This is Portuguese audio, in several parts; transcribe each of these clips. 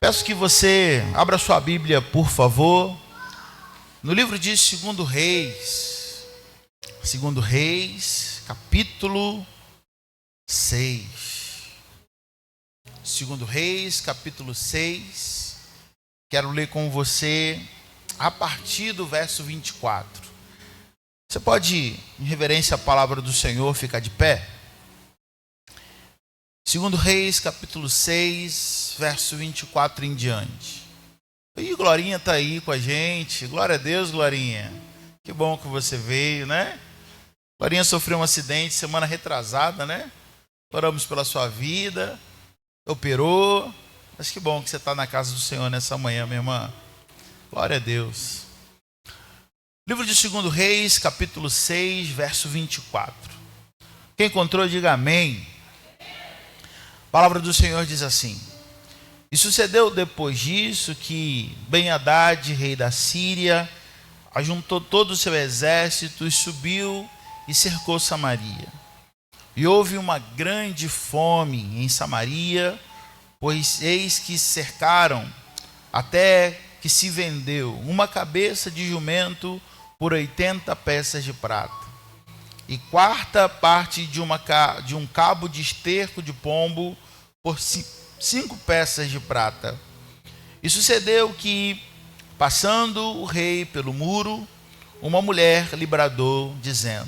Peço que você abra sua Bíblia, por favor, no livro de 2 Reis, 2 Reis, capítulo 6. 2 Reis, capítulo 6. Quero ler com você a partir do verso 24. Você pode, em reverência à palavra do Senhor, ficar de pé? 2 Reis, capítulo 6, verso 24 em diante. E Glorinha está aí com a gente. Glória a Deus, Glorinha. Que bom que você veio, né? Glorinha sofreu um acidente semana retrasada, né? Oramos pela sua vida. Operou. Mas que bom que você está na casa do Senhor nessa manhã, minha irmã. Glória a Deus. Livro de 2 Reis, capítulo 6, verso 24. Quem encontrou, diga amém. A palavra do Senhor diz assim: E sucedeu depois disso que Ben-Hadad, rei da Síria, ajuntou todo o seu exército e subiu e cercou Samaria. E houve uma grande fome em Samaria, pois eis que cercaram, até que se vendeu uma cabeça de jumento por 80 peças de prata, e quarta parte de um cabo de esterco de pombo por 5 peças de prata. E sucedeu que, passando o rei pelo muro, uma mulher lhe bradou, dizendo: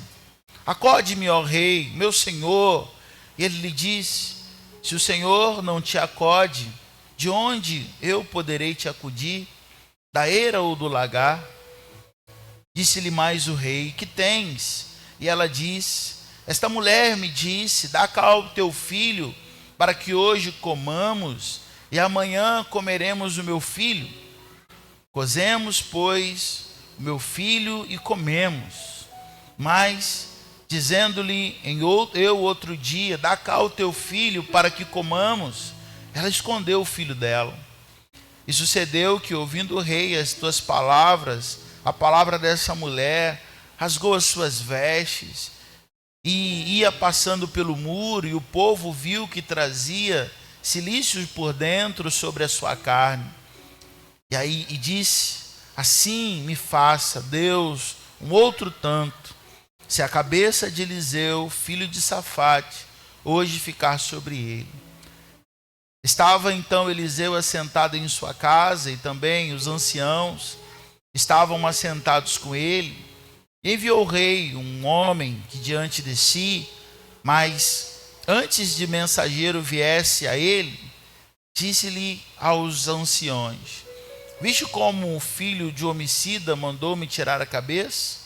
Acode-me, ó rei, meu senhor. E ele lhe disse: Se o Senhor não te acode, de onde eu poderei te acudir? Da eira ou do lagar? Disse-lhe mais o rei: Que tens? E ela disse: Esta mulher me disse: Dá cá o teu filho, para que hoje comamos, e amanhã comeremos o meu filho. Cozemos, pois, o meu filho e comemos. Mas, dizendo-lhe eu outro dia: Dá cá o teu filho, para que comamos, ela escondeu o filho dela. E sucedeu que, ouvindo o rei as tuas palavras, a palavra dessa mulher, rasgou as suas vestes, e ia passando pelo muro, e o povo viu que trazia cilícios por dentro sobre a sua carne. E disse: Assim me faça, Deus, um outro tanto, se a cabeça de Eliseu, filho de Safate, hoje ficar sobre ele. Estava então Eliseu assentado em sua casa, e também os anciãos estavam assentados com ele. Enviou o rei um homem que diante de si, mas antes de mensageiro viesse a ele, disse-lhe aos anciões: Viste como o filho de homicida mandou-me tirar a cabeça?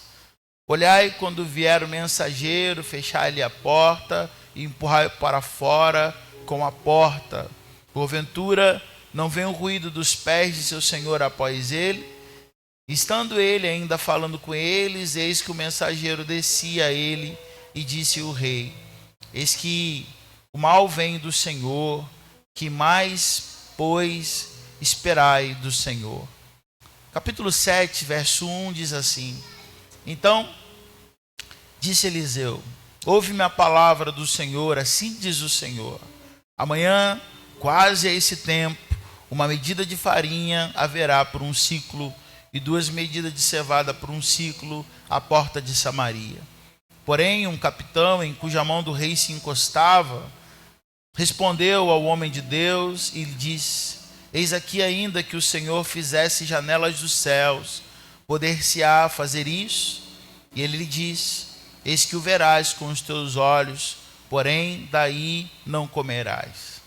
Olhai, quando vier o mensageiro, fechai-lhe a porta e empurrai para fora com a porta. Porventura, não vem o ruído dos pés de seu senhor após ele? Estando ele ainda falando com eles, eis que o mensageiro descia a ele e disse o rei: Eis que o mal vem do Senhor, que mais, pois, esperai do Senhor. Capítulo 7, verso 1 diz assim: Então disse Eliseu: Ouve-me a palavra do Senhor, assim diz o Senhor. Amanhã, quase a esse tempo, uma medida de farinha haverá por um ciclo, e 2 medidas de cevada por um ciclo à porta de Samaria. Porém, um capitão, em cuja mão do rei se encostava, respondeu ao homem de Deus e lhe disse: Eis aqui ainda que o Senhor fizesse janelas dos céus, poder-se-á fazer isso? E ele lhe disse: Eis que o verás com os teus olhos, porém daí não comerás.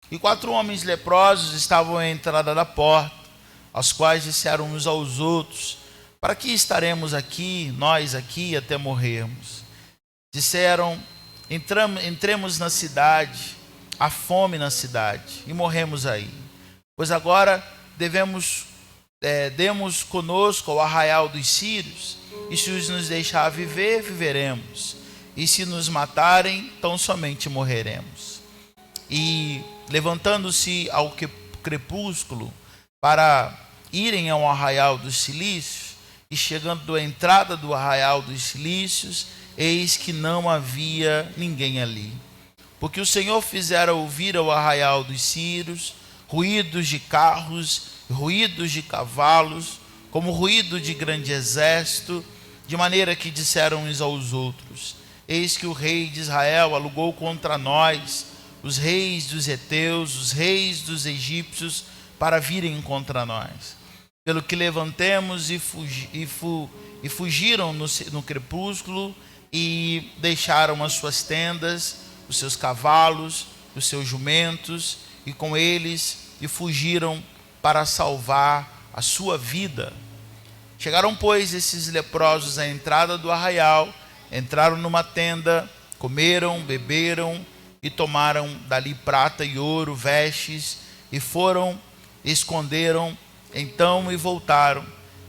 E 4 homens leprosos estavam à entrada da porta, aos quais disseram uns aos outros: Para que estaremos aqui, nós aqui, até morrermos? Disseram: Entremos na cidade, há fome na cidade, e morremos aí. Pois agora demos conosco ao arraial dos sírios, e se os nos deixar viver, viveremos, e se nos matarem, tão somente morreremos. E levantando-se ao crepúsculo para irem ao arraial dos cilícios, e chegando à entrada do arraial dos cilícios, eis que não havia ninguém ali, porque o Senhor fizera ouvir ao arraial dos sírios ruídos de carros, ruídos de cavalos, como ruído de grande exército, de maneira que disseram uns aos outros: eis que o rei de Israel alugou contra nós os reis dos heteus, os reis dos egípcios, para virem contra nós. Pelo que levantemos e fugiram no crepúsculo, e deixaram as suas tendas, os seus cavalos, os seus jumentos, e com eles, e fugiram para salvar a sua vida. Chegaram, pois, esses leprosos à entrada do arraial, entraram numa tenda, comeram, beberam e tomaram dali prata e ouro, vestes, e foram, esconderam, então e voltaram,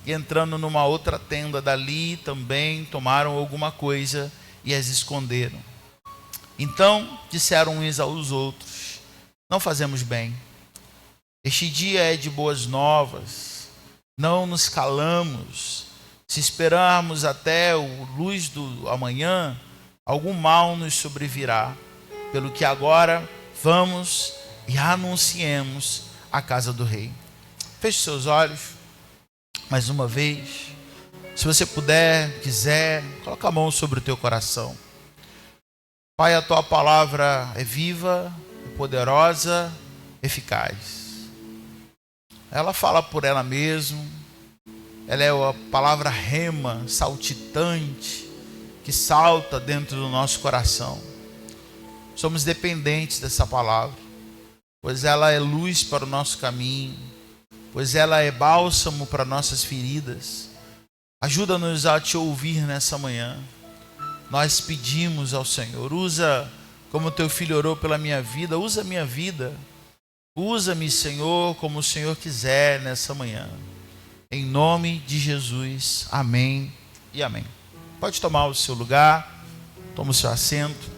e entrando numa outra tenda dali também tomaram alguma coisa e as esconderam. Então disseram uns aos outros: não fazemos bem. Este dia é de boas novas, não nos calamos. Se esperarmos até a luz do amanhã, algum mal nos sobrevirá. Pelo que agora vamos e anunciemos a casa do rei. Feche seus olhos mais uma vez. Se você puder, quiser, coloca a mão sobre o teu coração. Pai, a tua palavra é viva, é poderosa, eficaz. Ela fala por ela mesma. Ela é a palavra rema, saltitante, que salta dentro do nosso coração. Somos dependentes dessa palavra, pois ela é luz para o nosso caminho, pois ela é bálsamo para nossas feridas. Ajuda-nos a te ouvir nessa manhã. Nós pedimos ao Senhor: usa como teu filho orou pela minha vida, usa a minha vida. Usa-me, Senhor, como o Senhor quiser nessa manhã. Em nome de Jesus, amém e amém. Pode tomar o seu lugar, toma o seu assento.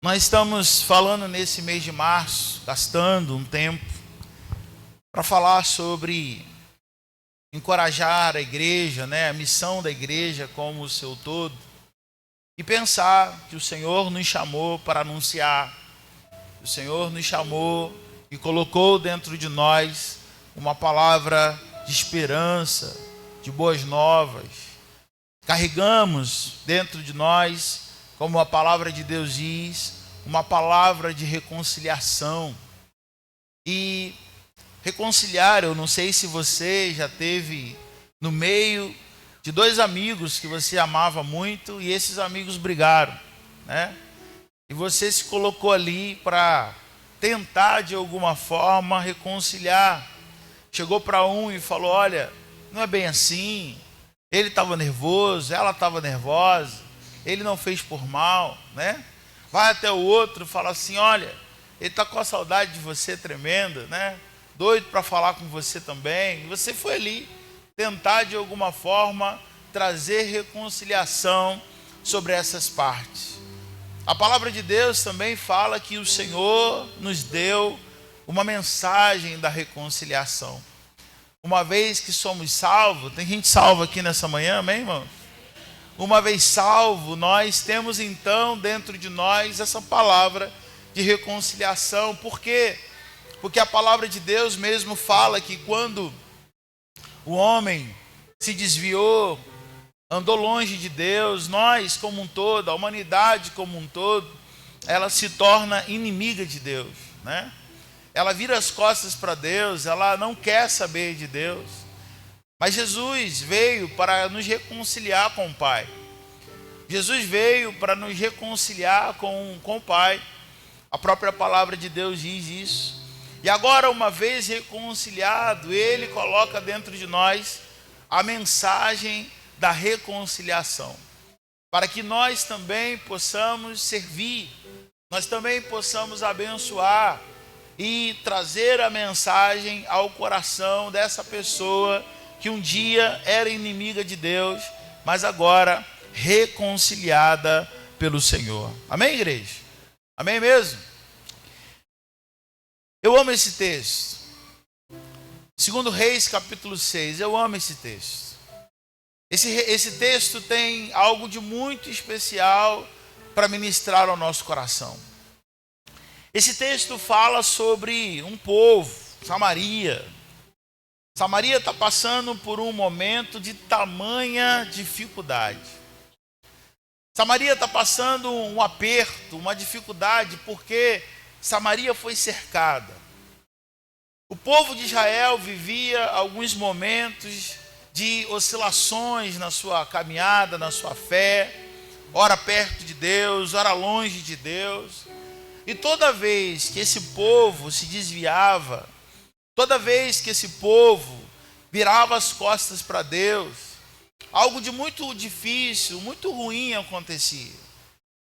Nós estamos falando nesse mês de março, gastando um tempo para falar sobre encorajar a igreja, a missão da igreja como o seu todo, e pensar que o Senhor nos chamou para anunciar, o Senhor nos chamou e colocou dentro de nós uma palavra de esperança, de boas novas. Carregamos dentro de nós, como a palavra de Deus diz, uma palavra de reconciliação. E reconciliar, eu não sei se você já teve no meio de dois amigos que você amava muito e esses amigos brigaram, E você se colocou ali para tentar de alguma forma reconciliar. Chegou para um e falou: olha, não é bem assim. Ele estava nervoso, ela estava nervosa, ele não fez por mal, Vai até o outro e fala assim: olha, ele está com a saudade de você tremenda, Doido para falar com você também. E você foi ali tentar de alguma forma trazer reconciliação sobre essas partes. A palavra de Deus também fala que o Senhor nos deu uma mensagem da reconciliação. Uma vez que somos salvos, tem gente salva aqui nessa manhã, amém, irmão? Uma vez salvo, nós temos então dentro de nós essa palavra de reconciliação. Por quê? Porque a palavra de Deus mesmo fala que quando o homem se desviou, andou longe de Deus, nós como um todo, a humanidade como um todo, ela se torna inimiga de Deus, Ela vira as costas para Deus, ela não quer saber de Deus. Mas Jesus veio para nos reconciliar com o Pai. Jesus veio para nos reconciliar com o Pai. A própria palavra de Deus diz isso. E agora, uma vez reconciliado, Ele coloca dentro de nós a mensagem da reconciliação, para que nós também possamos servir, nós também possamos abençoar e trazer a mensagem ao coração dessa pessoa que um dia era inimiga de Deus, mas agora reconciliada pelo Senhor. Amém, igreja? Amém mesmo? Eu amo esse texto. 2 Reis, capítulo 6. Eu amo esse texto. Esse texto tem algo de muito especial para ministrar ao nosso coração. Esse texto fala sobre um povo, Samaria. Samaria está passando por um momento de tamanha dificuldade. Samaria está passando um aperto, uma dificuldade, porque Samaria foi cercada. O povo de Israel vivia alguns momentos de oscilações na sua caminhada, na sua fé, ora perto de Deus, ora longe de Deus. E toda vez que esse povo se desviava, toda vez que esse povo virava as costas para Deus, algo de muito difícil, muito ruim acontecia.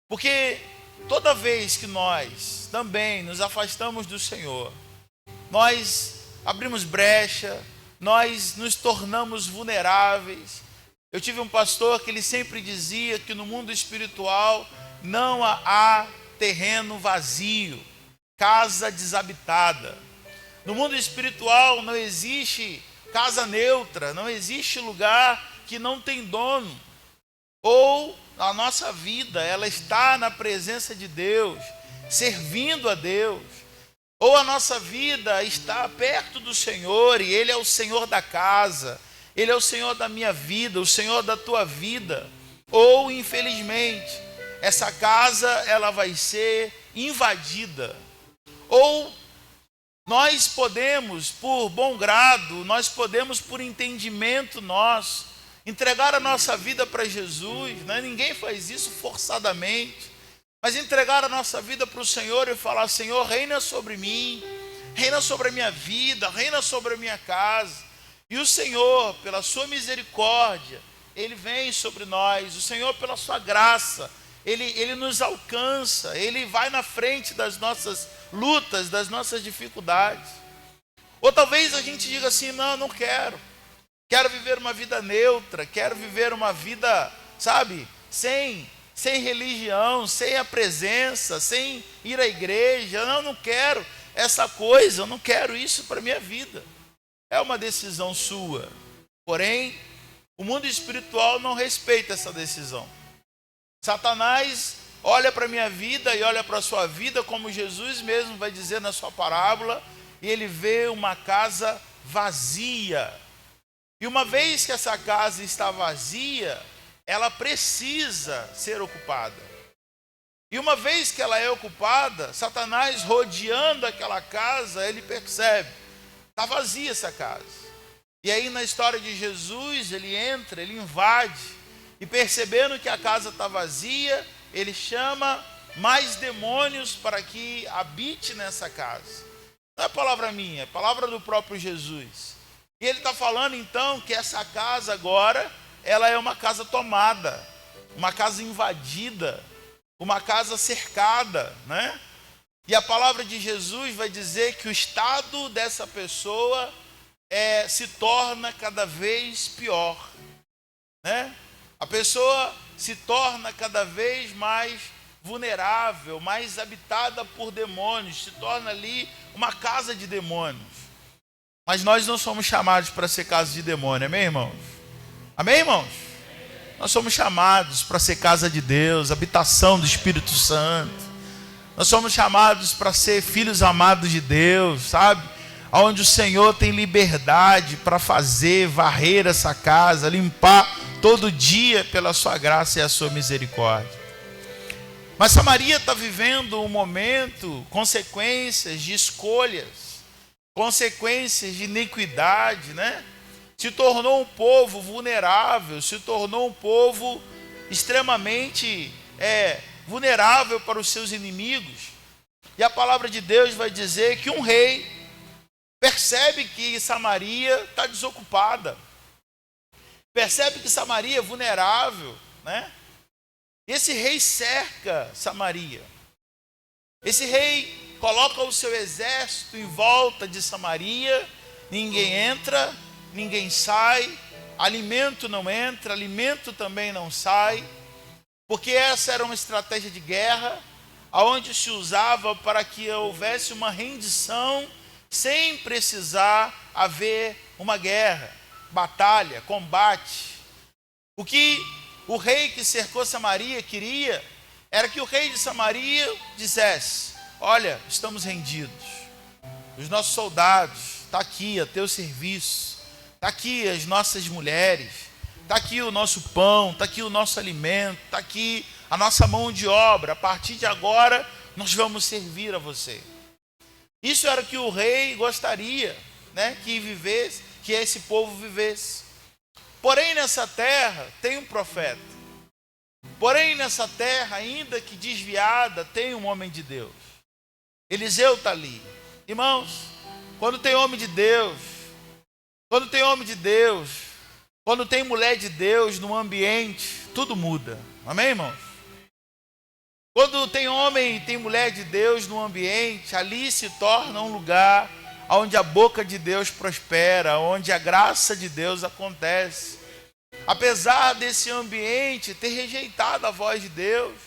Porque toda vez que nós também nos afastamos do Senhor, nós abrimos brecha, nós nos tornamos vulneráveis. Eu tive um pastor que ele sempre dizia que no mundo espiritual não há terreno vazio, casa desabitada. No mundo espiritual não existe casa neutra, não existe lugar que não tem dono. Ou a nossa vida, ela está na presença de Deus, servindo a Deus. Ou a nossa vida está perto do Senhor e Ele é o Senhor da casa, Ele é o Senhor da minha vida, o Senhor da tua vida. Ou, infelizmente, essa casa ela vai ser invadida. Ou nós podemos, por bom grado, nós podemos, por entendimento nosso, entregar a nossa vida para Jesus, né? Ninguém faz isso forçadamente. Mas entregar a nossa vida para o Senhor e falar: Senhor, reina sobre mim, reina sobre a minha vida, reina sobre a minha casa. E o Senhor, pela sua misericórdia, Ele vem sobre nós. O Senhor, pela sua graça, Ele nos alcança. Ele vai na frente das nossas lutas, das nossas dificuldades. Ou talvez a gente diga assim: não quero. Quero viver uma vida neutra, quero viver uma vida, sabe, sem religião, sem a presença, sem ir à igreja. Não quero essa coisa, eu não quero isso para a minha vida. É uma decisão sua. Porém, o mundo espiritual não respeita essa decisão. Satanás olha para a minha vida e olha para a sua vida, como Jesus mesmo vai dizer na sua parábola, e ele vê uma casa vazia. E uma vez que essa casa está vazia, ela precisa ser ocupada. E uma vez que ela é ocupada, Satanás, rodeando aquela casa, ele percebe: está vazia essa casa. E aí na história de Jesus, ele entra, ele invade, e percebendo que a casa está vazia, ele chama mais demônios para que habite nessa casa. Não é palavra minha, é palavra do próprio Jesus. E ele está falando então que essa casa agora, ela é uma casa tomada, uma casa invadida, uma casa cercada, né? E a palavra de Jesus vai dizer que o estado dessa pessoa se torna cada vez pior, né? A pessoa se torna cada vez mais vulnerável, mais habitada por demônios, se torna ali uma casa de demônios. Mas nós não somos chamados para ser casa de demônio, amém, irmãos? Amém, irmãos? Nós somos chamados para ser casa de Deus, habitação do Espírito Santo. Nós somos chamados para ser filhos amados de Deus, sabe? Onde o Senhor tem liberdade para fazer, varrer essa casa, limpar todo dia pela sua graça e a sua misericórdia. Mas Samaria está vivendo um momento, consequências de escolhas, consequências de iniquidade, né? Se tornou um povo vulnerável, se tornou um povo extremamente vulnerável para os seus inimigos. E a palavra de Deus vai dizer que um rei percebe que Samaria está desocupada, percebe que Samaria é vulnerável, né? Esse rei cerca Samaria. Esse rei coloca o seu exército em volta de Samaria, ninguém entra, ninguém sai, alimento não entra, alimento também não sai, porque essa era uma estratégia de guerra, onde se usava para que houvesse uma rendição, sem precisar haver uma guerra, batalha, combate. O que o rei que cercou Samaria queria, era que o rei de Samaria dissesse: olha, estamos rendidos. Os nossos soldados, está aqui a teu serviço, está aqui as nossas mulheres, está aqui o nosso pão, está aqui o nosso alimento, está aqui a nossa mão de obra. A partir de agora, nós vamos servir a você. Isso era o que o rei gostaria, né, que vivesse, que esse povo vivesse. Porém, nessa terra tem um profeta. Porém, nessa terra, ainda que desviada, tem um homem de Deus. Eliseu está ali. Irmãos, quando tem homem de Deus, quando tem mulher de Deus no ambiente, tudo muda. Amém, irmãos? Quando tem homem e tem mulher de Deus no ambiente, ali se torna um lugar onde a boca de Deus prospera, onde a graça de Deus acontece. Apesar desse ambiente ter rejeitado a voz de Deus,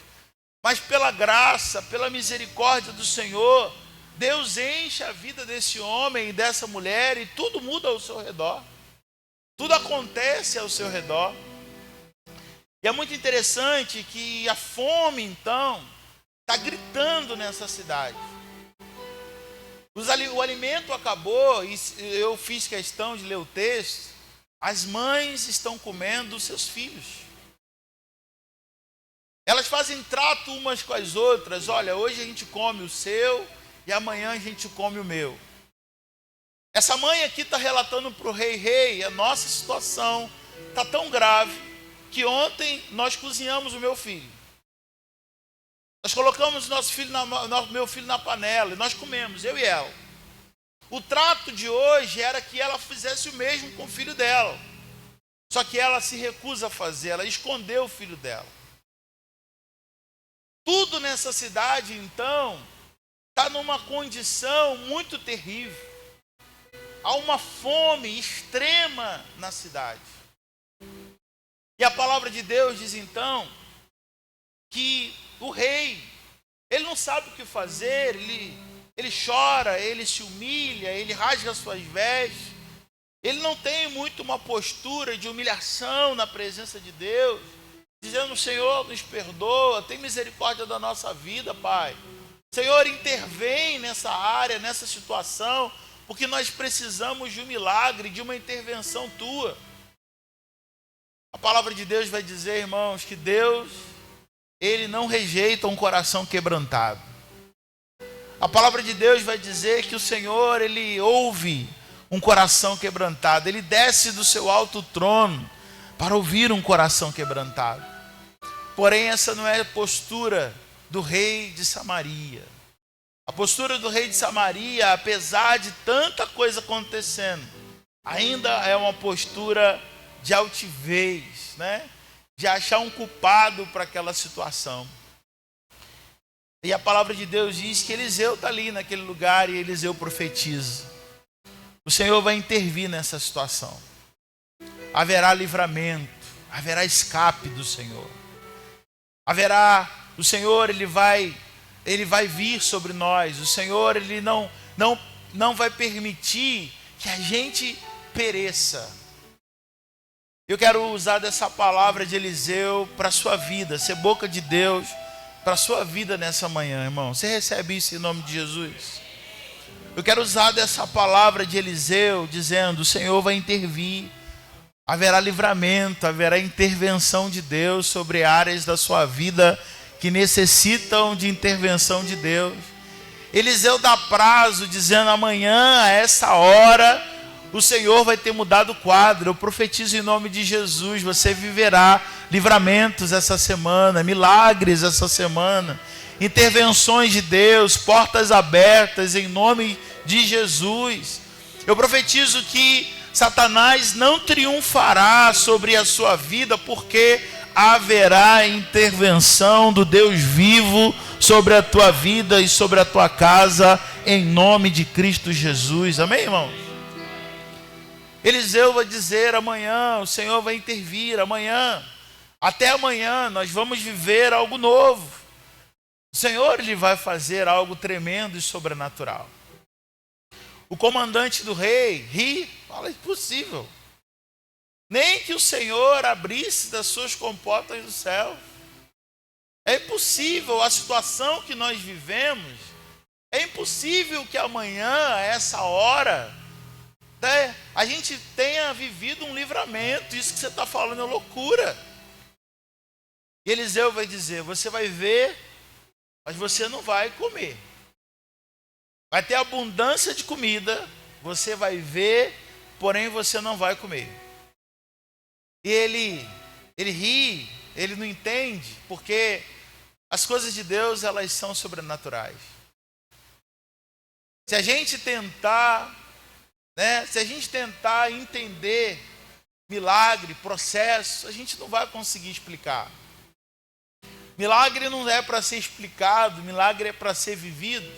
mas pela graça, pela misericórdia do Senhor, Deus enche a vida desse homem e dessa mulher e tudo muda ao seu redor. Tudo acontece ao seu redor. E é muito interessante que a fome, então, está gritando nessa cidade. O alimento acabou, e eu fiz questão de ler o texto. As mães estão comendo os seus filhos. Elas fazem trato umas com as outras. Olha, hoje a gente come o seu e amanhã a gente come o meu. Essa mãe aqui está relatando para o rei, a nossa situação está tão grave que ontem nós cozinhamos o meu filho. Nós colocamos meu filho na panela e nós comemos, eu e ela. O trato de hoje era que ela fizesse o mesmo com o filho dela. Só que ela se recusa a fazer, ela escondeu o filho dela. Tudo nessa cidade, então, está numa condição muito terrível. Há uma fome extrema na cidade. E a palavra de Deus diz, então, que o rei, ele não sabe o que fazer, ele chora, ele se humilha, ele rasga as suas vestes. Ele não tem muito uma postura de humilhação na presença de Deus, dizendo, Senhor, nos perdoa, tem misericórdia da nossa vida, Pai. Senhor, intervém nessa área, nessa situação, porque nós precisamos de um milagre, de uma intervenção Tua. A palavra de Deus vai dizer, irmãos, que Deus, Ele não rejeita um coração quebrantado. A palavra de Deus vai dizer que o Senhor, Ele ouve um coração quebrantado. Ele desce do seu alto trono para ouvir um coração quebrantado. Porém, essa não é a postura do rei de Samaria. A postura do rei de Samaria, apesar de tanta coisa acontecendo, ainda é uma postura de altivez, né? De achar um culpado para aquela situação. E a palavra de Deus diz que Eliseu está ali naquele lugar e Eliseu profetiza. O Senhor vai intervir nessa situação. Haverá livramento, haverá escape do Senhor. O Senhor, Ele vai vir sobre nós. O Senhor, Ele não vai permitir que a gente pereça. Eu quero usar dessa palavra de Eliseu para a sua vida, ser boca de Deus para a sua vida nessa manhã, irmão. Você recebe isso em nome de Jesus? Eu quero usar dessa palavra de Eliseu, dizendo, o Senhor vai intervir. Haverá livramento, haverá intervenção de Deus sobre áreas da sua vida que necessitam de intervenção de Deus. Eliseu dá prazo, dizendo, amanhã, a essa hora, o Senhor vai ter mudado o quadro. Eu profetizo em nome de Jesus, você viverá livramentos essa semana, milagres essa semana, intervenções de Deus, portas abertas em nome de Jesus. Eu profetizo que Satanás não triunfará sobre a sua vida, porque haverá intervenção do Deus vivo sobre a tua vida e sobre a tua casa, em nome de Cristo Jesus. Amém, irmão? Eliseu vai dizer, amanhã o Senhor vai intervir, até amanhã nós vamos viver algo novo. O Senhor, Ele vai fazer algo tremendo e sobrenatural. O comandante do rei ri, fala, impossível. Nem que o Senhor abrisse das suas comportas do céu. É impossível, a situação que nós vivemos É impossível que amanhã, a essa hora, né, a gente tenha vivido um livramento. Isso que você está falando é loucura. E Eliseu vai dizer: você vai ver, mas você não vai comer. Vai ter abundância de comida, você vai ver, porém você não vai comer. E ele ri, ele não entende, porque as coisas de Deus, elas são sobrenaturais. Se a gente tentar, né, se a gente tentar entender milagre, processo, a gente não vai conseguir explicar. Milagre não é para ser explicado, milagre é para ser vivido.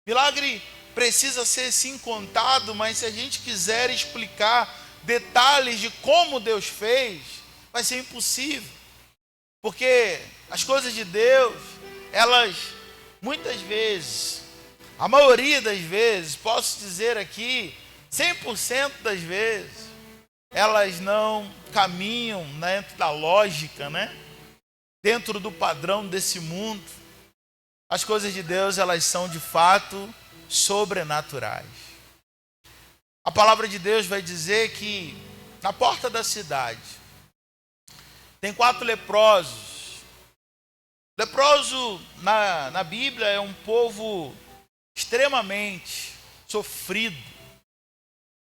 Milagre precisa ser sim contado, mas se a gente quiser explicar detalhes de como Deus fez, vai ser impossível. Porque as coisas de Deus, elas muitas vezes, a maioria das vezes, posso dizer aqui, 100% das vezes, elas não caminham dentro da lógica, né? Dentro do padrão desse mundo. As coisas de Deus, elas são de fato sobrenaturais. A palavra de Deus vai dizer que na porta da cidade tem 4 leprosos. Leproso na Bíblia é um povo extremamente sofrido.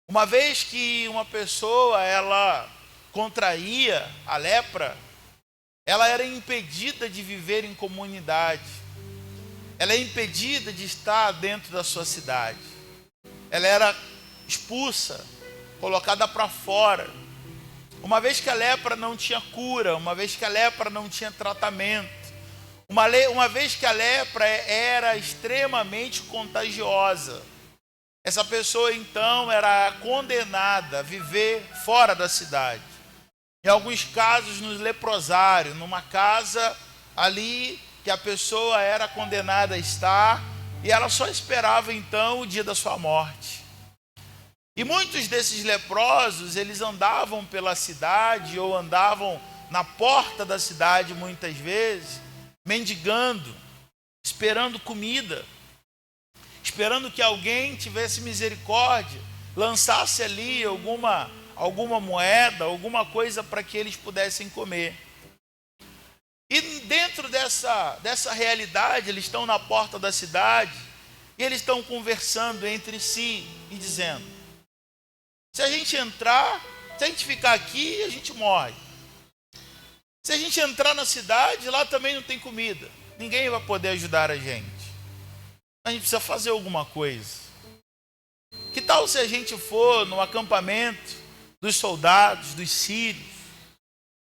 Uma vez que uma pessoa ela contraía a lepra, ela era impedida de viver em comunidade. Ela é impedida de estar dentro da sua cidade. Ela era expulsa, colocada para fora. Uma vez que a lepra não tinha cura, uma vez que a lepra não tinha tratamento, uma vez que a lepra era extremamente contagiosa, essa pessoa então era condenada a viver fora da cidade. Em alguns casos, nos leprosários, numa casa ali que a pessoa era condenada a estar, e ela só esperava então o dia da sua morte. E muitos desses leprosos, eles andavam pela cidade ou andavam na porta da cidade muitas vezes, mendigando, esperando comida, esperando que alguém tivesse misericórdia, lançasse ali alguma moeda, alguma coisa para que eles pudessem comer. E dentro dessa realidade, eles estão na porta da cidade e eles estão conversando entre si e dizendo: se a gente entrar, se a gente ficar aqui, a gente morre. Se a gente entrar na cidade, lá também não tem comida. Ninguém vai poder ajudar a gente. A gente precisa fazer alguma coisa. Que tal se a gente for no acampamento dos soldados, dos sírios,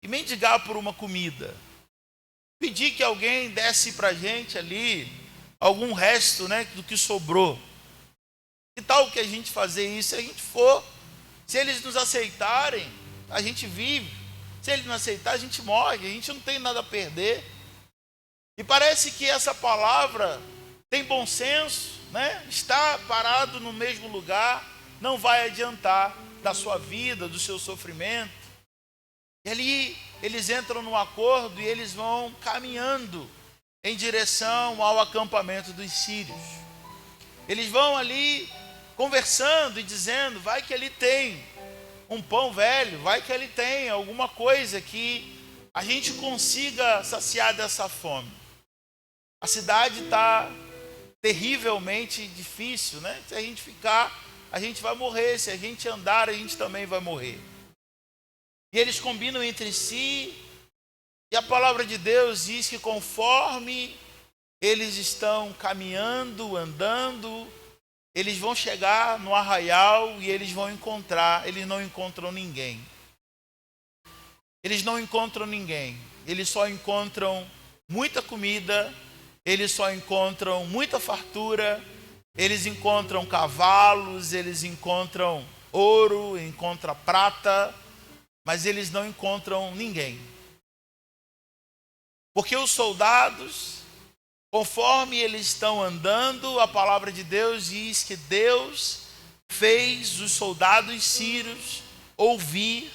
e mendigar por uma comida? Pedir que alguém desse para a gente ali algum resto, né, do que sobrou. Que tal que a gente fazer isso? Se a gente for, se eles nos aceitarem, a gente vive. Se eles não aceitarem, a gente morre. A gente não tem nada a perder. E parece que essa palavra tem bom senso, né? Está parado no mesmo lugar, não vai adiantar da sua vida, do seu sofrimento. E ali eles entram num acordo e eles vão caminhando em direção ao acampamento dos sírios. Eles vão ali conversando e dizendo: vai que ali tem um pão velho, vai que ali tem alguma coisa que a gente consiga saciar dessa fome. A cidade está terrivelmente difícil, né? Se a gente ficar, a gente vai morrer. Se a gente andar, a gente também vai morrer. E eles combinam entre si, e a palavra de Deus diz que conforme eles estão caminhando, andando, eles vão chegar no arraial e eles não encontram ninguém. Eles não encontram ninguém. Eles só encontram muita comida, eles só encontram muita fartura, eles encontram cavalos, eles encontram ouro, encontram prata, mas eles não encontram ninguém. Porque os soldados, conforme eles estão andando, a palavra de Deus diz que Deus fez os soldados sírios ouvir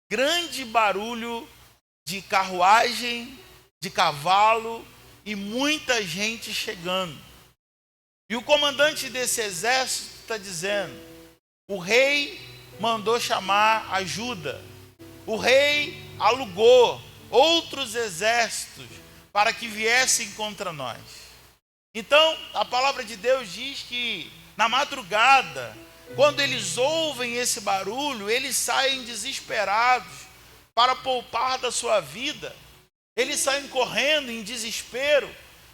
grande barulho de carruagem, de cavalo e muita gente chegando. E o comandante desse exército está dizendo: o rei mandou chamar ajuda. O rei alugou outros exércitos para que viessem contra nós. Então, a palavra de Deus diz que na madrugada, quando eles ouvem esse barulho, eles saem desesperados para poupar da sua vida. Eles saem correndo em desespero,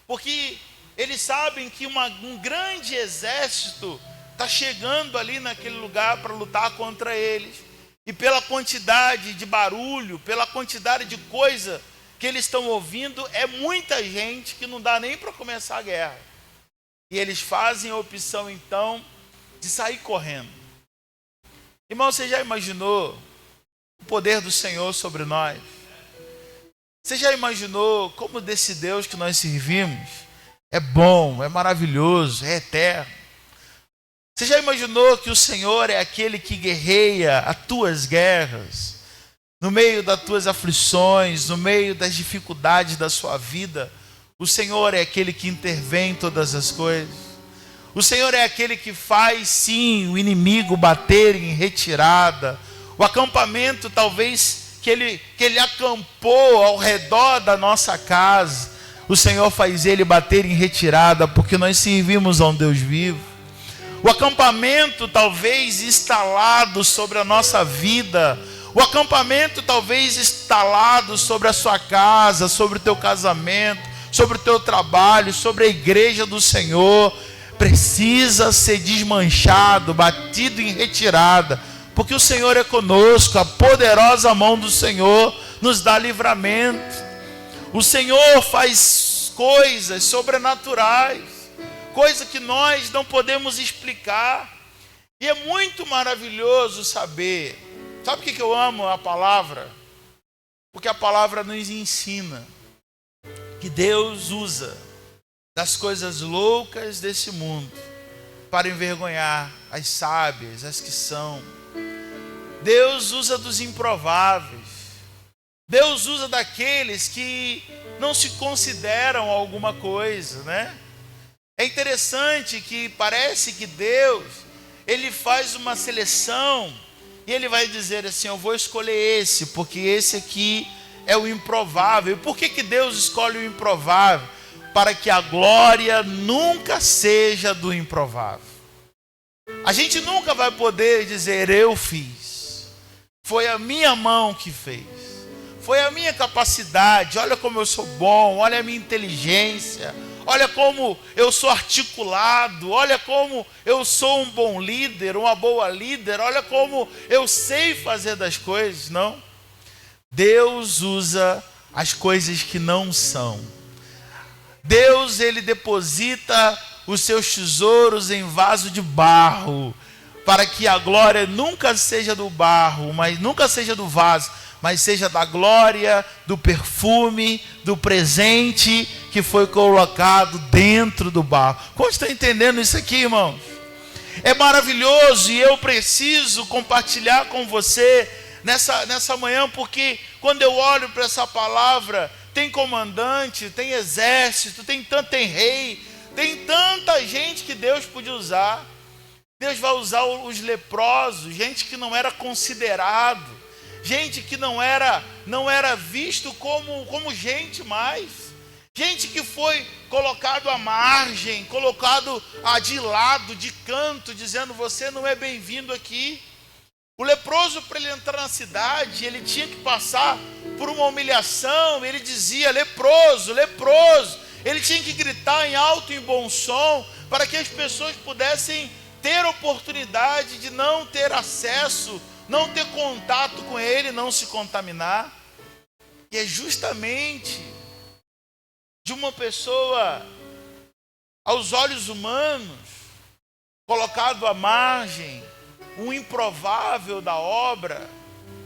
porque eles sabem que um grande exército está chegando ali naquele lugar para lutar contra eles. E pela quantidade de barulho, pela quantidade de coisa que eles estão ouvindo, é muita gente que não dá nem para começar a guerra. E eles fazem a opção então de sair correndo. Irmão, você já imaginou o poder do Senhor sobre nós? Você já imaginou como desse Deus que nós servimos é bom, é maravilhoso, é eterno? Você já imaginou que o Senhor é aquele que guerreia as tuas guerras? No meio das tuas aflições, no meio das dificuldades da sua vida, o Senhor é aquele que intervém em todas as coisas. O Senhor é aquele que faz, sim, o inimigo bater em retirada. O acampamento, talvez, que ele acampou ao redor da nossa casa, o Senhor faz ele bater em retirada, porque nós servimos a um Deus vivo. O acampamento talvez instalado sobre a nossa vida, o acampamento talvez instalado sobre a sua casa, sobre o teu casamento, sobre o teu trabalho, sobre a igreja do Senhor, precisa ser desmanchado, batido em retirada, porque o Senhor é conosco, a poderosa mão do Senhor nos dá livramento. O Senhor faz coisas sobrenaturais, coisa que nós não podemos explicar. E é muito maravilhoso saber. Sabe por que eu amo a palavra? Porque a palavra nos ensina que Deus usa das coisas loucas desse mundo para envergonhar as sábias, as que são. Deus usa dos improváveis. Deus usa daqueles que não se consideram alguma coisa, né? É interessante que parece que Deus, ele faz uma seleção e ele vai dizer assim: eu vou escolher esse, porque esse aqui é o improvável. E por que Deus escolhe o improvável? Para que a glória nunca seja do improvável. A gente nunca vai poder dizer: eu fiz, foi a minha mão que fez, foi a minha capacidade, olha como eu sou bom, olha a minha inteligência, olha como eu sou articulado, olha como eu sou um bom líder, uma boa líder, olha como eu sei fazer das coisas. Não. Deus usa as coisas que não são. Deus, ele deposita os seus tesouros em vaso de barro, para que a glória nunca seja do barro, mas nunca seja do vaso, mas seja da glória, do perfume, do presente que foi colocado dentro do barro. Como estão entendendo isso aqui, irmãos? É maravilhoso, e eu preciso compartilhar com você nessa manhã, porque quando eu olho para essa palavra, tem comandante, tem exército, tem rei, tem tanta gente que Deus podia usar. Deus vai usar os leprosos, gente que não era considerado, gente que não era visto como gente mais, gente que foi colocado à margem, colocado de lado, de canto, dizendo: você não é bem-vindo aqui. O leproso, para ele entrar na cidade, ele tinha que passar por uma humilhação. Ele dizia: leproso, leproso. Ele tinha que gritar em alto e bom som, para que as pessoas pudessem ter oportunidade de não ter acesso, não ter contato com ele, não se contaminar. E é justamente de uma pessoa, aos olhos humanos, colocado à margem, um improvável da obra,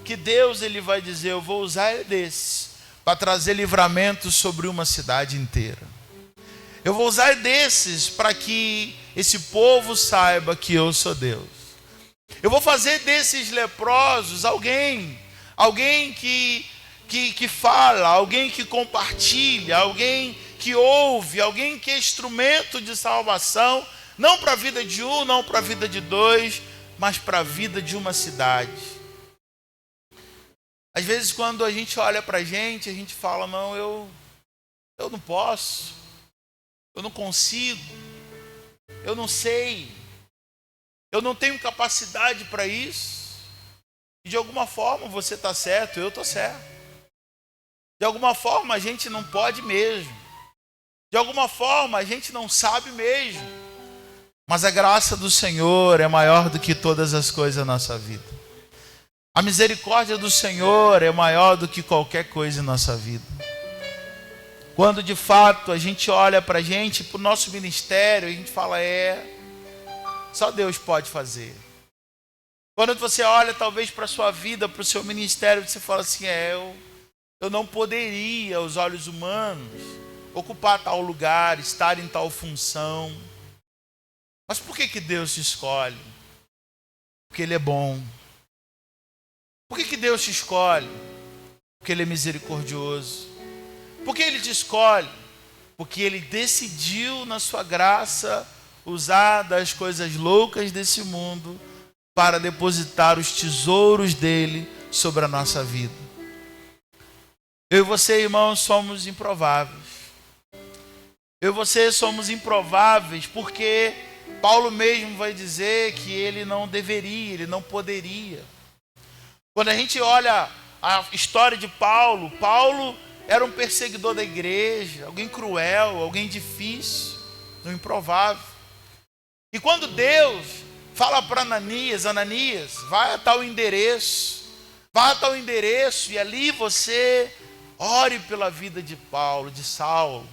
que Deus, ele vai dizer: eu vou usar desse para trazer livramento sobre uma cidade inteira. Eu vou usar desses para que esse povo saiba que eu sou Deus. Eu vou fazer desses leprosos alguém que fala, alguém que compartilha, alguém que ouve, alguém que é instrumento de salvação Não para a vida de um, não para a vida de dois, mas para a vida de uma cidade. Às vezes quando a gente olha para a gente fala, não, eu não posso, eu não consigo, eu não sei, eu não tenho capacidade para isso. E de alguma forma você está certo, eu estou certo. De alguma forma a gente não pode mesmo. De alguma forma a gente não sabe mesmo. Mas a graça do Senhor é maior do que todas as coisas na nossa vida. A misericórdia do Senhor é maior do que qualquer coisa em nossa vida. Quando de fato a gente olha para a gente, para o nosso ministério, a gente fala, só Deus pode fazer. Quando você olha talvez para a sua vida, para o seu ministério, você fala assim, eu não poderia, aos olhos humanos, ocupar tal lugar, estar em tal função. Mas por que Deus te escolhe? Porque Ele é bom. Por que Deus te escolhe? Porque Ele é misericordioso. Por que Ele te escolhe? Porque Ele decidiu na sua graça usar das coisas loucas desse mundo para depositar os tesouros dele sobre a nossa vida. Eu e você, irmãos, somos improváveis. Eu e você somos improváveis porque Paulo mesmo vai dizer que ele não deveria, ele não poderia. Quando a gente olha a história de Paulo, Paulo era um perseguidor da igreja, alguém cruel, alguém difícil, um improvável. E quando Deus fala para Ananias, vai a tal endereço, e ali você ore pela vida de Paulo, de Saulo.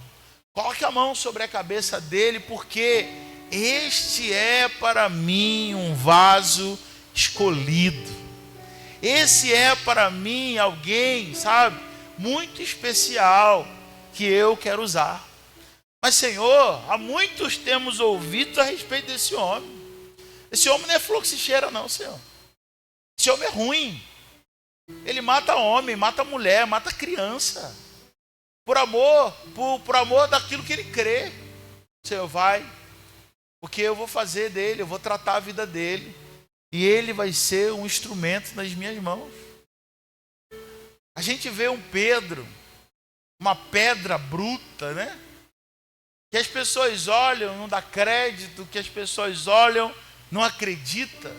Coloque a mão sobre a cabeça dele, porque este é para mim um vaso escolhido. Esse é para mim alguém, sabe, muito especial que eu quero usar. Mas Senhor, há muitos temos ouvido a respeito desse homem. Esse homem não é fluxo e cheira não, Senhor. Esse homem é ruim. Ele mata homem, mata mulher, mata criança. Por amor daquilo que ele crê. Senhor, vai. Porque eu vou fazer dele, eu vou tratar a vida dele. E ele vai ser um instrumento nas minhas mãos. A gente vê um Pedro, uma pedra bruta, né? Que as pessoas olham, não dá crédito, que as pessoas olham, não acredita.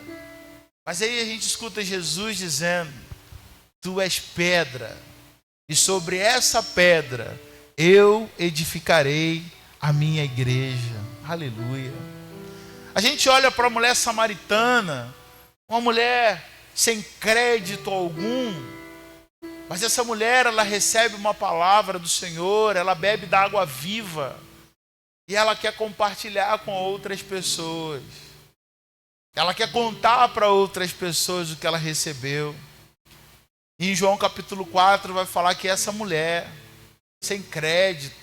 Mas aí a gente escuta Jesus dizendo, tu és pedra, e sobre essa pedra eu edificarei a minha igreja. Aleluia. A gente olha para a mulher samaritana, uma mulher sem crédito algum, mas essa mulher, ela recebe uma palavra do Senhor, ela bebe da água viva, e ela quer compartilhar com outras pessoas. Ela quer contar para outras pessoas o que ela recebeu. E em João capítulo 4 vai falar que essa mulher, sem crédito,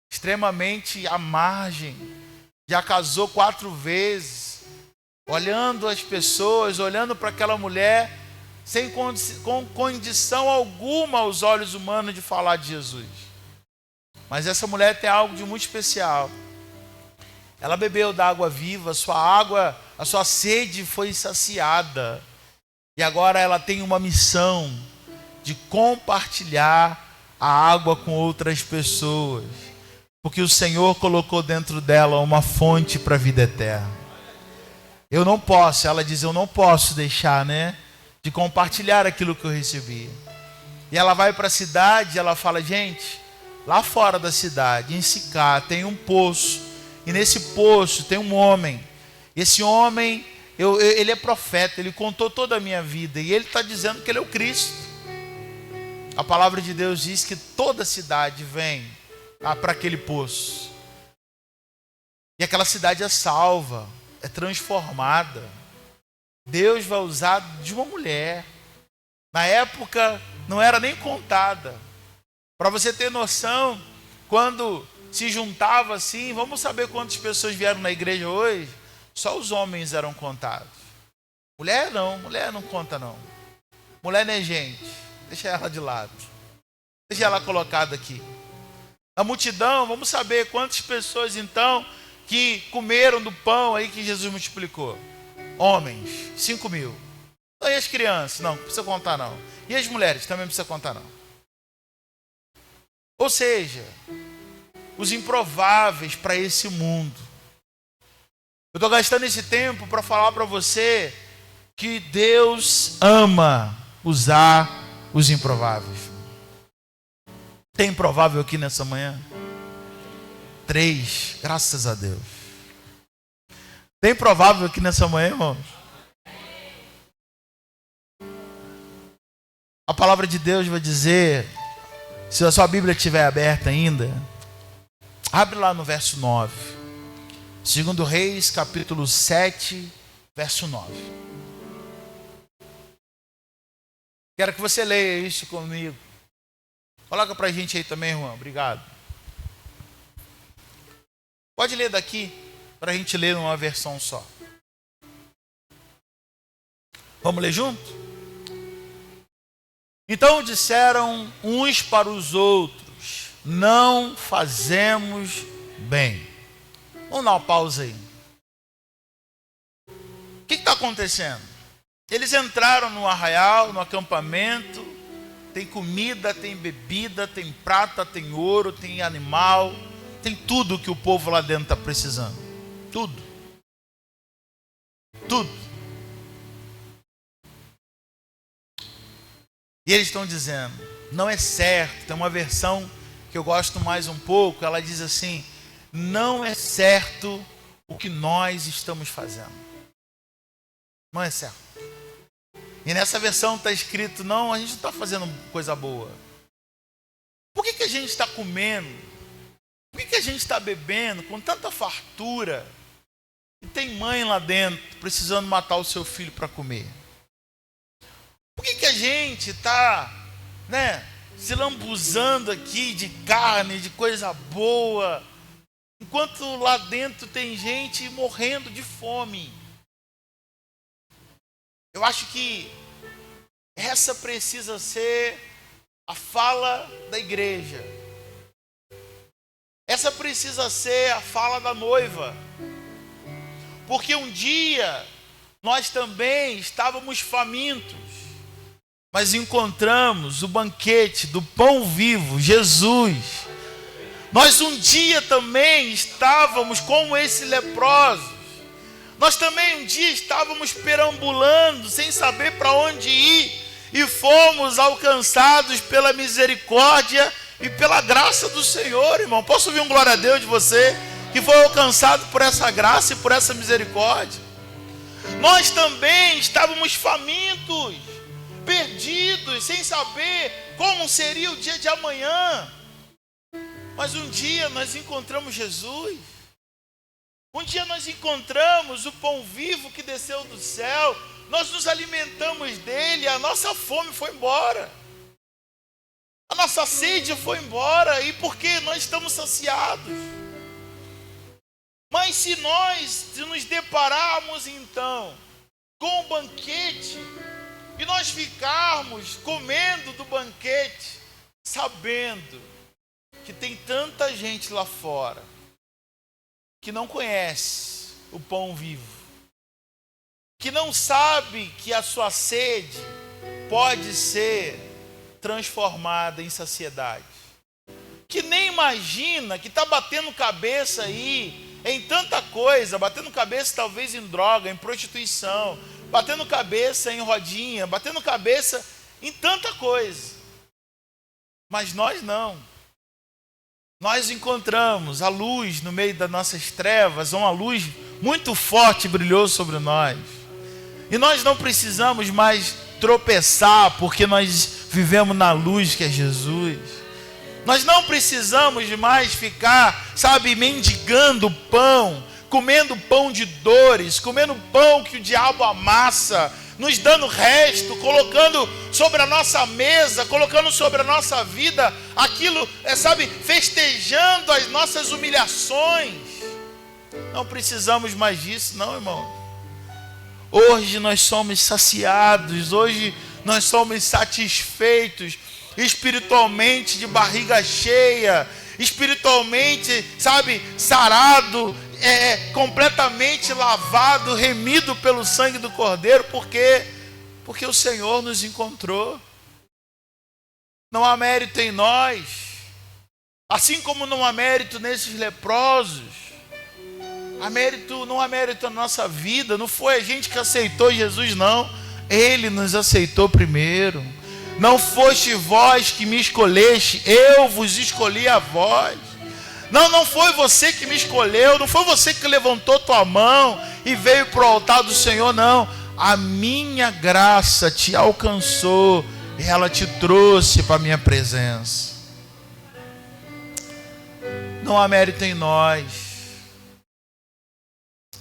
extremamente à margem, já casou 4 vezes, olhando as pessoas, olhando para aquela mulher, sem condição alguma aos olhos humanos de falar de Jesus. Mas essa mulher tem algo de muito especial. Ela bebeu da água viva, a sua sede foi saciada. E agora ela tem uma missão de compartilhar a água com outras pessoas. Porque o Senhor colocou dentro dela uma fonte para a vida eterna. Ela diz, eu não posso deixar, de compartilhar aquilo que eu recebi. E ela vai para a cidade e ela fala, gente, lá fora da cidade, em Sicá, tem um poço. E nesse poço tem um homem. Esse homem, ele é profeta, ele contou toda a minha vida. E ele está dizendo que ele é o Cristo. A palavra de Deus diz que toda a cidade vem para aquele poço. E aquela cidade é salva, é transformada. Deus vai usar de uma mulher. Na época não era nem contada. Para você ter noção, quando se juntava assim, vamos saber quantas pessoas vieram na igreja hoje? Só os homens eram contados. Mulher não conta não. Mulher não é gente, deixa ela de lado. Deixa ela colocada aqui. A multidão, vamos saber quantas pessoas então que comeram do pão aí que Jesus multiplicou? Homens, 5.000. E as crianças? Não precisa contar não. E as mulheres? Também não precisa contar não. Ou seja, os improváveis para esse mundo. Eu estou gastando esse tempo para falar para você que Deus ama usar os improváveis. Tem improvável aqui nessa manhã? 3, graças a Deus. Tem improvável aqui nessa manhã, irmãos? A palavra de Deus vai dizer, se a sua Bíblia estiver aberta ainda, abre lá no verso 9. 2 Reis, capítulo 7, verso 9. Quero que você leia isso comigo. Coloca pra gente aí também, irmão. Obrigado. Pode ler daqui, para a gente ler numa versão só. Vamos ler junto? Então disseram uns para os outros: não fazemos bem. Vamos dar uma pausa aí. O que está acontecendo? Eles entraram no arraial, no acampamento. Tem comida, tem bebida, tem prata, tem ouro, tem animal. Tem tudo que o povo lá dentro está precisando. Tudo. Tudo. E eles estão dizendo, não é certo. Tem uma versão que eu gosto mais um pouco. Ela diz assim, não é certo o que nós estamos fazendo. Não é certo. E nessa versão está escrito, não, a gente não está fazendo coisa boa. Por que a gente está comendo? Por que a gente está bebendo com tanta fartura? E tem mãe lá dentro precisando matar o seu filho para comer. Por que a gente está, se lambuzando aqui de carne, de coisa boa, enquanto lá dentro tem gente morrendo de fome? Eu acho que essa precisa ser a fala da igreja. Essa precisa ser a fala da noiva. Porque um dia nós também estávamos famintos, mas encontramos o banquete do pão vivo, Jesus. Nós um dia também estávamos como esse leproso. Nós também um dia estávamos perambulando, sem saber para onde ir, e fomos alcançados pela misericórdia e pela graça do Senhor, irmão. Posso ouvir um glória a Deus de você, que foi alcançado por essa graça e por essa misericórdia? Nós também estávamos famintos, perdidos, sem saber como seria o dia de amanhã. Mas um dia nós encontramos Jesus. Um dia nós encontramos o pão vivo que desceu do céu. Nós nos alimentamos dele, a nossa fome foi embora. A nossa sede foi embora. E porque nós estamos saciados. Mas se nós nos depararmos então com o banquete, e nós ficarmos comendo do banquete, sabendo que tem tanta gente lá fora que não conhece o pão vivo, que não sabe que a sua sede pode ser transformada em saciedade, que nem imagina, que está batendo cabeça aí em tanta coisa, batendo cabeça talvez em droga, em prostituição, batendo cabeça em rodinha, batendo cabeça em tanta coisa. Mas nós não. Nós encontramos a luz no meio das nossas trevas, uma luz muito forte brilhou sobre nós. E nós não precisamos mais tropeçar, porque nós vivemos na luz que é Jesus. Nós não precisamos mais ficar, mendigando pão, comendo pão de dores, comendo pão que o diabo amassa, nos dando resto, colocando sobre a nossa mesa, colocando sobre a nossa vida aquilo, festejando as nossas humilhações. Não precisamos mais disso, não, irmão. Hoje nós somos saciados, hoje nós somos satisfeitos, espiritualmente de barriga cheia, espiritualmente, sarado, completamente lavado, remido pelo sangue do Cordeiro, porque o Senhor nos encontrou. Não há mérito em nós, assim como não há mérito nesses leprosos. Não há mérito na nossa vida. Não foi a gente que aceitou Jesus, não. Ele nos aceitou primeiro. Não foste vós que me escolheste, eu vos escolhi a vós. Não foi você que me escolheu, não foi você que levantou tua mão e veio para o altar do Senhor, não. A minha graça te alcançou e ela te trouxe para a minha presença. Não há mérito em nós.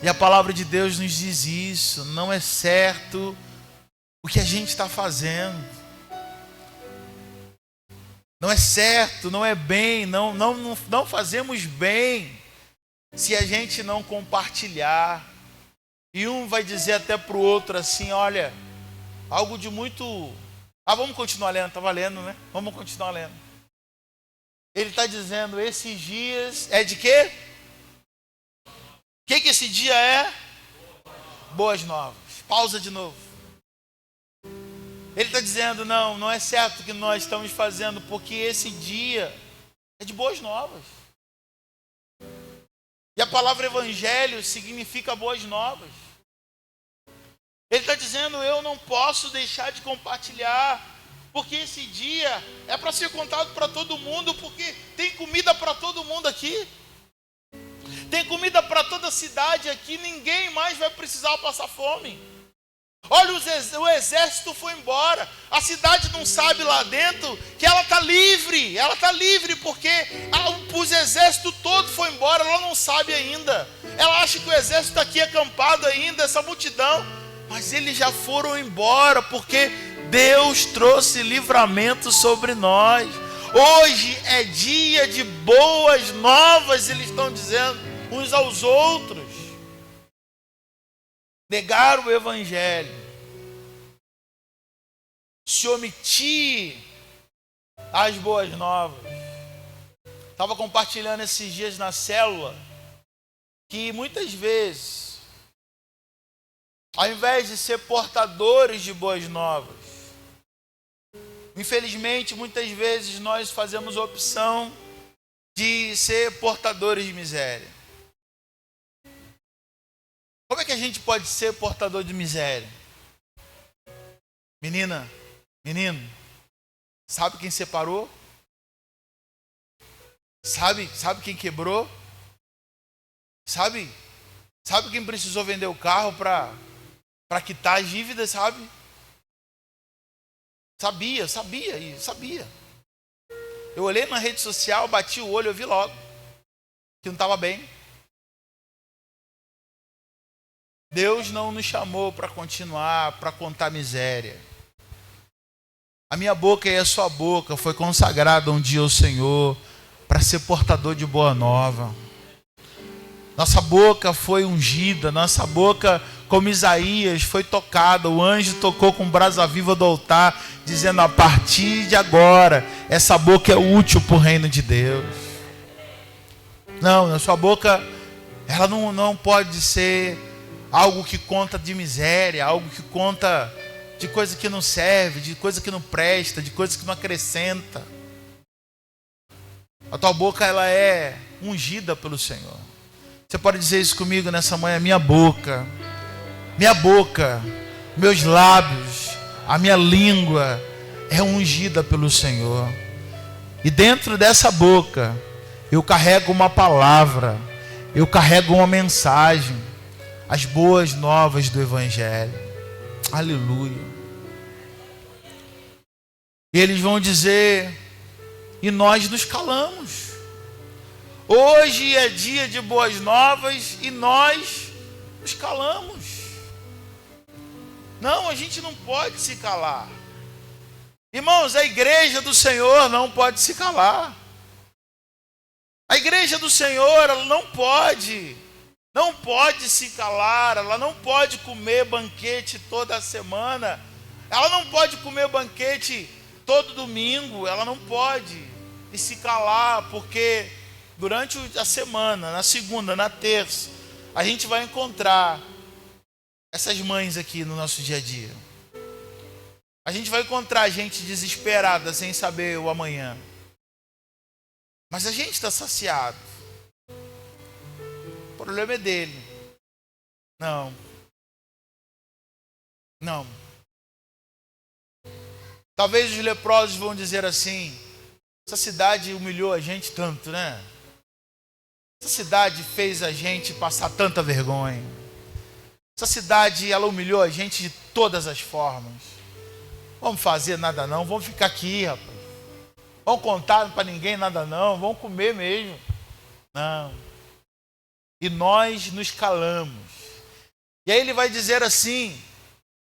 E a palavra de Deus nos diz isso. Não é certo o que a gente está fazendo. Não é certo, não é bem, não fazemos bem se a gente não compartilhar. E um vai dizer até para o outro assim, olha, algo de muito... vamos continuar lendo, está valendo, né? Vamos continuar lendo. Ele está dizendo, esses dias é de quê? O que esse dia é? Boas novas. Pausa de novo. Ele está dizendo, não é certo o que nós estamos fazendo, porque esse dia é de boas novas. E a palavra evangelho significa boas novas. Ele está dizendo, eu não posso deixar de compartilhar, porque esse dia é para ser contado para todo mundo, porque tem comida para todo mundo aqui. Tem comida para toda a cidade aqui, ninguém mais vai precisar passar fome. Olha, o exército foi embora. A cidade não sabe lá dentro que ela está livre. Ela está livre porque os exércitos todo foi embora. Ela não sabe ainda. Ela acha que o exército está aqui acampado ainda, essa multidão. Mas eles já foram embora porque Deus trouxe livramento sobre nós. Hoje é dia de boas novas, eles estão dizendo uns aos outros. Negar o evangelho, se omitir as boas novas. Estava compartilhando esses dias na célula que muitas vezes, ao invés de ser portadores de boas novas, infelizmente muitas vezes nós fazemos a opção de ser portadores de miséria. Como é que a gente pode ser portador de miséria? Menina, menino, sabe quem separou? Sabe quem quebrou? Sabe quem precisou vender o carro para quitar as dívidas, sabe? Sabia. Eu olhei na rede social, bati o olho, eu vi logo que não estava bem. Deus não nos chamou para continuar, para contar miséria. A minha boca e a sua boca foi consagrada um dia ao Senhor para ser portador de boa nova. Nossa boca foi ungida, nossa boca, como Isaías, foi tocada. O anjo tocou com brasa viva do altar, dizendo, a partir de agora, essa boca é útil para o reino de Deus. Não, a sua boca, ela não pode ser algo que conta de miséria, algo que conta de coisa que não serve, de coisa que não presta, de coisa que não acrescenta. A tua boca, ela é ungida pelo Senhor. Você pode dizer isso comigo nessa manhã? Minha boca, meus lábios, a minha língua é ungida pelo Senhor. E dentro dessa boca, eu carrego uma palavra, eu carrego uma mensagem, as boas novas do Evangelho. Aleluia. E eles vão dizer, e nós nos calamos. Hoje é dia de boas novas e nós nos calamos. Não, a gente não pode se calar. Irmãos, a igreja do Senhor não pode se calar. A igreja do Senhor, ela não pode se calar, ela não pode comer banquete toda semana, ela não pode comer banquete todo domingo, ela não pode se calar, porque durante a semana, na segunda, na terça, a gente vai encontrar essas mães aqui no nosso dia a dia. A gente vai encontrar gente desesperada, sem saber o amanhã. Mas a gente está saciado. O problema é dele. Não. Talvez os leprosos vão dizer assim: essa cidade humilhou a gente tanto, né? Essa cidade fez a gente passar tanta vergonha. Essa cidade, ela humilhou a gente de todas as formas. Vamos fazer nada não, vamos ficar aqui, rapaz. Vamos contar para ninguém nada não, vamos comer mesmo. Não. E nós nos calamos. E aí ele vai dizer assim,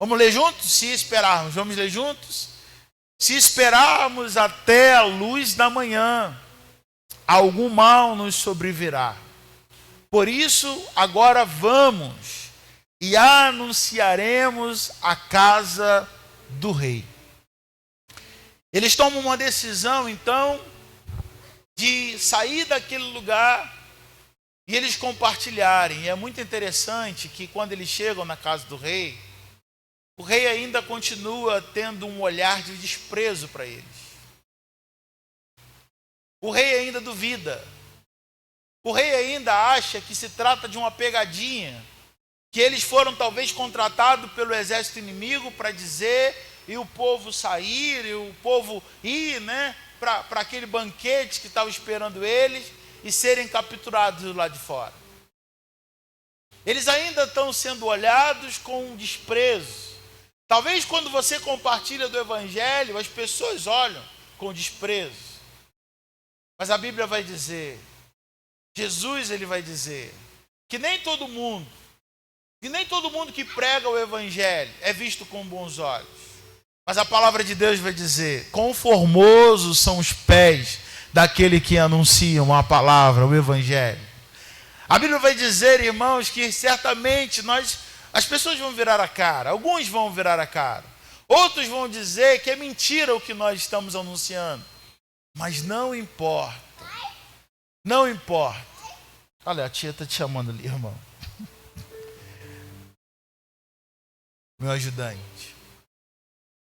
vamos ler juntos? Se esperarmos, vamos ler juntos? Se esperarmos até a luz da manhã, algum mal nos sobrevirá. Por isso, agora vamos e anunciaremos a casa do rei. Eles tomam uma decisão, então, de sair daquele lugar e eles compartilharem. E é muito interessante que quando eles chegam na casa do rei, o rei ainda continua tendo um olhar de desprezo para eles. O rei ainda duvida. O rei ainda acha que se trata de uma pegadinha, que eles foram talvez contratados pelo exército inimigo para dizer, e o povo sair, e o povo ir, né, para aquele banquete que estava esperando eles e serem capturados do lado de fora. Eles ainda estão sendo olhados com desprezo. Talvez quando você compartilha do evangelho, as pessoas olham com desprezo. Mas a Bíblia vai dizer, Jesus ele vai dizer, que nem todo mundo que prega o evangelho é visto com bons olhos. Mas a palavra de Deus vai dizer, quão formosos são os pés daquele que anunciam a palavra, o evangelho. A Bíblia vai dizer, irmãos, que certamente as pessoas vão virar a cara, alguns vão virar a cara, outros vão dizer que é mentira o que nós estamos anunciando. Mas não importa. Não importa. Olha, a tia está te chamando ali, irmão. Meu ajudante.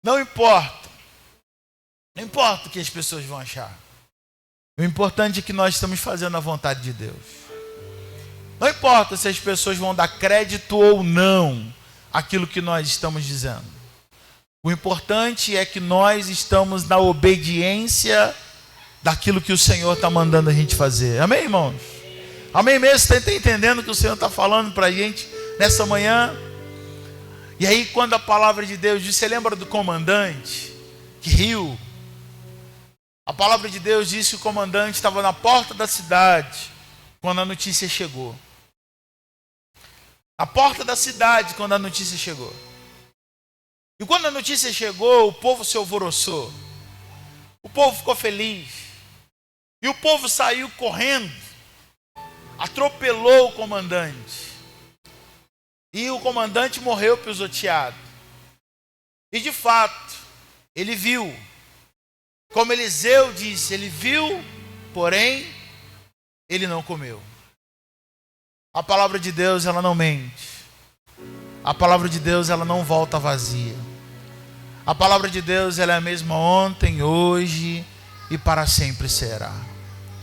Não importa. Não importa o que as pessoas vão achar. O importante é que nós estamos fazendo a vontade de Deus. Não importa se as pessoas vão dar crédito ou não àquilo que nós estamos dizendo. O importante é que nós estamos na obediência daquilo que o Senhor está mandando a gente fazer. Amém, irmãos? Amém mesmo? Você está entendendo o que o Senhor está falando para a gente nessa manhã? E aí, quando a palavra de Deus diz, você lembra do comandante que riu? A palavra de Deus disse que o comandante estava na porta da cidade quando a notícia chegou. Na porta da cidade quando a notícia chegou. E quando a notícia chegou, o povo se alvoroçou. O povo ficou feliz. E o povo saiu correndo, atropelou o comandante. E o comandante morreu pisoteado. E de fato, ele viu. Como Eliseu disse, ele viu, porém, ele não comeu. A palavra de Deus, ela não mente. A palavra de Deus, ela não volta vazia. A palavra de Deus, ela é a mesma ontem, hoje e para sempre será.